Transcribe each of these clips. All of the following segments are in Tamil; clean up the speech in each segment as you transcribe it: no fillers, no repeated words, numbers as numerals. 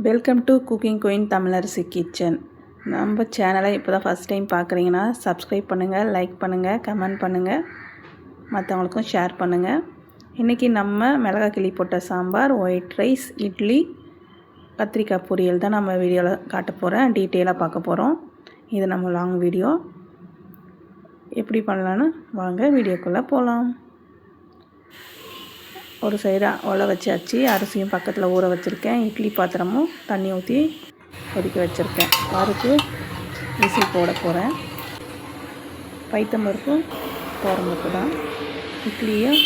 Welcome to cooking queen Tamilarasi kitchen. நம்ம சேனலை இப்போ தான் ஃபஸ்ட் டைம் பார்க்குறீங்கன்னா சப்ஸ்கிரைப் பண்ணுங்கள், லைக் பண்ணுங்கள், கமெண்ட் பண்ணுங்கள், மற்றவங்களுக்கும் ஷேர் பண்ணுங்கள். இன்றைக்கி நம்ம மிளகாய் கிள்ளி போட்ட சாம்பார், ஒயிட் ரைஸ், இட்லி, கத்திரிக்காய் பொரியல் தான் நம்ம வீடியோவில் காட்ட போகிறேன். டீட்டெயிலாக பார்க்க போகிறோம். இது நம்ம லாங் வீடியோ. எப்படி பண்ணலான்னு வாங்க வீடியோக்குள்ளே போகலாம். ஒரு சைடு ஒலை வச்சாச்சு. அரிசியும் பக்கத்தில் ஊற வச்சுருக்கேன். இட்லி பாத்திரமும் தண்ணி ஊற்றி கொதிக்க வச்சுருக்கேன். பருப்பு விசில் போட போகிறேன். பைத்தம்பருப்பு துவரம்பருப்பு தான். இட்லியும்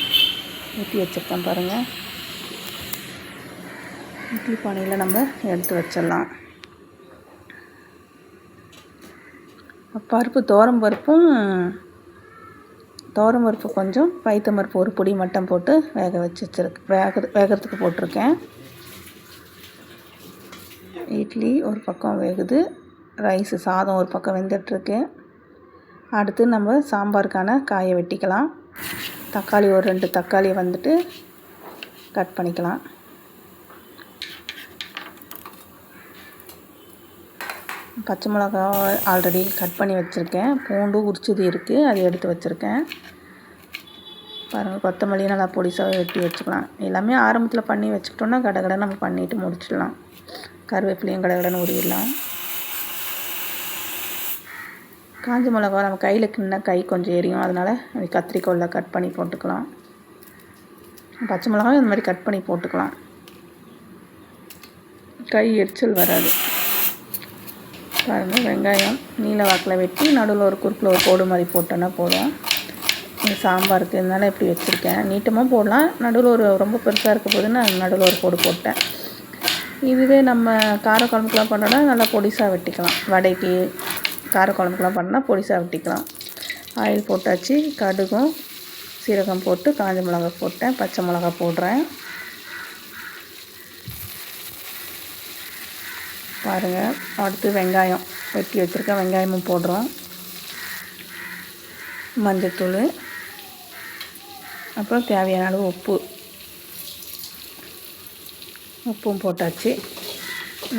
ஊற்றி வச்சுருக்கேன் பாருங்கள். இட்லி பானையில் நம்ம எடுத்து வச்சிடலாம். பருப்பு துவரம்பருப்பு கொஞ்சம், பைத்தம்பருப்பு ஒரு பொடி மட்டும் போட்டு வேகிறதுக்கு போட்டிருக்கேன். இட்லி ஒரு பக்கம் வேகுது, ரைஸு சாதம் ஒரு பக்கம் வெந்துட்டுருக்கு. அடுத்து நம்ம சாம்பாருக்கான காயை வெட்டிக்கலாம். தக்காளி ஒரு 2 தக்காளி வந்துட்டு கட் பண்ணிக்கலாம். பச்சை மிளகா ஆல்ரெடி கட் பண்ணி வச்சுருக்கேன். பூண்டு உரிச்சது இருக்குது, அதை எடுத்து வச்சுருக்கேன் பாருங்கள். கொத்தமல்லியும் நல்லா பொடிசாக வெட்டி வச்சுக்கலாம். எல்லாமே ஆரம்பத்தில் பண்ணி வச்சுக்கிட்டோன்னா கடை நம்ம பண்ணிவிட்டு முடிச்சிடலாம். கருவேப்பிலையும் கடை உருவிடலாம். காஞ்ச மிளகா நம்ம கையில் கிண்ண கை கொஞ்சம் எரியும், அதனால் கத்திரிக்கோலில் கட் பண்ணி போட்டுக்கலாம். பச்சை மிளகாவும் இந்த மாதிரி கட் பண்ணி போட்டுக்கலாம், கை எரிச்சல் வராது. பாருங்கள், வெங்காயம் நீல வாக்கில் வெட்டி நடுவில் ஒரு குறுக்கில் ஒரு கோடு மாதிரி போட்டோன்னா போதும். இந்த சாம்பாருக்கு இதனால இப்படி வச்சுருக்கேன். நீட்டமாக போடலாம், நடுவில் ஒரு ரொம்ப பெருசாக இருக்க போதுன்னு நடுவில் ஒரு கோடு போட்டேன். இதுவே நம்ம காரக்குழம்புக்கெலாம் பண்ணோன்னா நல்லா பொடிசாக வெட்டிக்கலாம். வடைக்கு காரக்குழம்புக்கெலாம் பண்ணால் பொடிசாக வெட்டிக்கலாம். ஆயில் போட்டாச்சு. கடுகும் சீரகம் போட்டு காஞ்ச மிளகா போட்டேன். பச்சை மிளகா போடுறேன் பாருங்கள். அடுத்து வெங்காயம் வெட்டி வச்சுருக்கேன், வெங்காயமும் போடுறோம். மஞ்சத்தூள், அப்புறம் தேவையான அளவு உப்பும் போட்டாச்சு.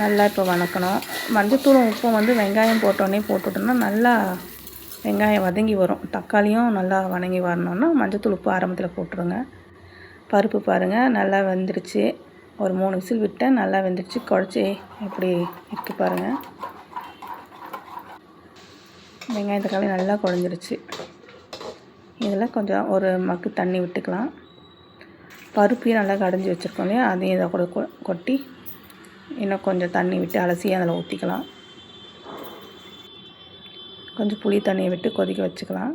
நல்லா இப்போ வதக்கணும். மஞ்சத்தூளும் உப்பும் வெங்காயம் போட்டோன்னே போட்டுட்டோம்னா நல்லா வெங்காயம் வதங்கி வரும். தக்காளியும் நல்லா வதங்கி வரணுன்னா மஞ்சத்தூள் உப்பு ஆரம்பத்தில் போட்டுருங்க. பருப்பு பாருங்கள் நல்லா வெந்துருச்சு. ஒரு 3 விசில் விட்டேன், நல்லா வெந்துருச்சு. குழச்சி எப்படி இருக்குது பாருங்கள். வெங்காயம் தக்காளி நல்லா குழஞ்சிருச்சு. இதில் கொஞ்சம் ஒரு மக்கு தண்ணி விட்டுக்கலாம். பருப்பையும் நல்லா கடைஞ்சி வச்சுருக்கோம் இல்லையா, அதையும் இதை கூட கொட்டி இன்னும் கொஞ்சம் தண்ணி விட்டு அலசி அதில் ஊற்றிக்கலாம். கொஞ்சம் புளி தண்ணியை விட்டு கொதிக்க வச்சுக்கலாம்.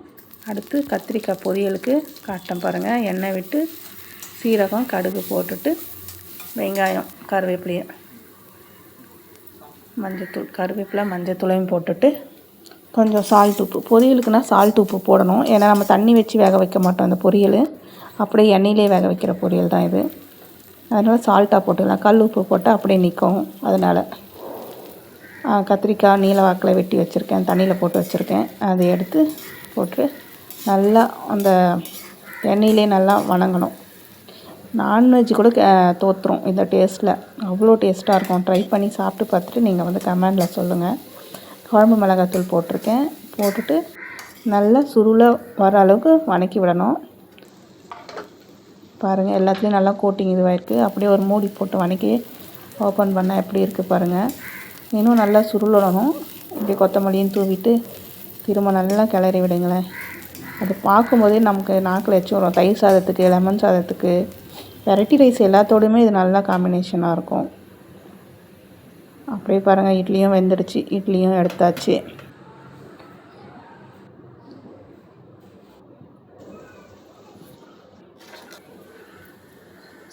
அடுத்து கத்திரிக்காய் பொரியலுக்கு காட்டம் பாருங்கள். எண்ணெய் விட்டு சீரகம் கடுகு போட்டுட்டு வெங்காயம் கருவேப்பிலையை மஞ்சத்தூளையும் போட்டுட்டு கொஞ்சம் சால்ட் உப்பு, பொரியலுக்குன்னா சால்ட் உப்பு போடணும். ஏன்னா நம்ம தண்ணி வச்சு வேக வைக்க மாட்டோம். அந்த பொரியல் அப்படியே எண்ணெயிலே வேக வைக்கிற பொரியல் தான் இது. அதனால் சால்ட்டாக போட்டுக்கலாம். கல் உப்பு போட்டால் அப்படியே நிற்கும். அதனால் கத்திரிக்காய் நீல வாக்கில் வெட்டி வச்சுருக்கேன், தண்ணியில் போட்டு வச்சுருக்கேன். அதை எடுத்து போட்டு நல்லா அந்த எண்ணெயிலே நல்லா வணங்கணும். நான்வெஜ் கூட தோற்றுரும் இந்த டேஸ்ட்டில். அவ்வளோ டேஸ்ட்டாக இருக்கும். ட்ரை பண்ணி சாப்பிட்டு பார்த்துட்டு நீங்கள் கமெண்டில் சொல்லுங்கள். குழம்பு மிளகாத்தூள் போட்டிருக்கேன். போட்டுட்டு நல்லா சுருளை வர அளவுக்கு வதக்கி விடணும். பாருங்கள், எல்லாத்துலேயும் நல்லா கோட்டிங் இதுவாகிருக்கு. அப்படியே ஒரு மூடி போட்டு வதக்கி ஓப்பன் பண்ணால் எப்படி இருக்குது பாருங்கள். இன்னும் நல்லா சுருளணும். இப்படி கொத்தமல்லியும் தூவிட்டு திரும்ப நல்லா கிளறி விடுங்களேன். அது பார்க்கும்போதே நமக்கு நாக்கில் எச்சு வரும். தயிர் சாதத்துக்கு, லெமன் சாதத்துக்கு, வெரைட்டி ரைஸ் எல்லாத்தோடையுமே இது நல்லா காம்பினேஷனாக இருக்கும். அப்படியே பாருங்கள், இட்லியும் வெந்துடுச்சு. இட்லியும் எடுத்தாச்சு.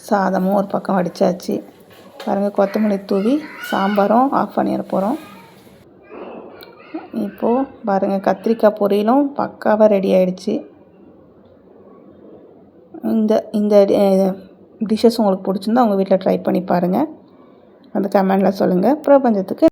சாதமும் ஒரு பக்கம் வடித்தாச்சு. பாருங்கள், கொத்தமல்லி தூவி சாம்பாரும் ஆஃப் பண்ணிட போகிறோம். இப்போது பாருங்கள், கத்திரிக்காய் பொரியலும் பக்காவாக ரெடி ஆகிடுச்சு. இந்த டிஷ்ஷஸ் உங்களுக்கு பிடிச்சிருந்தா உங்கள் வீட்டில் ட்ரை பண்ணி பாருங்கள். கமெண்டில் சொல்லுங்கள். பிரபஞ்சத்துக்கு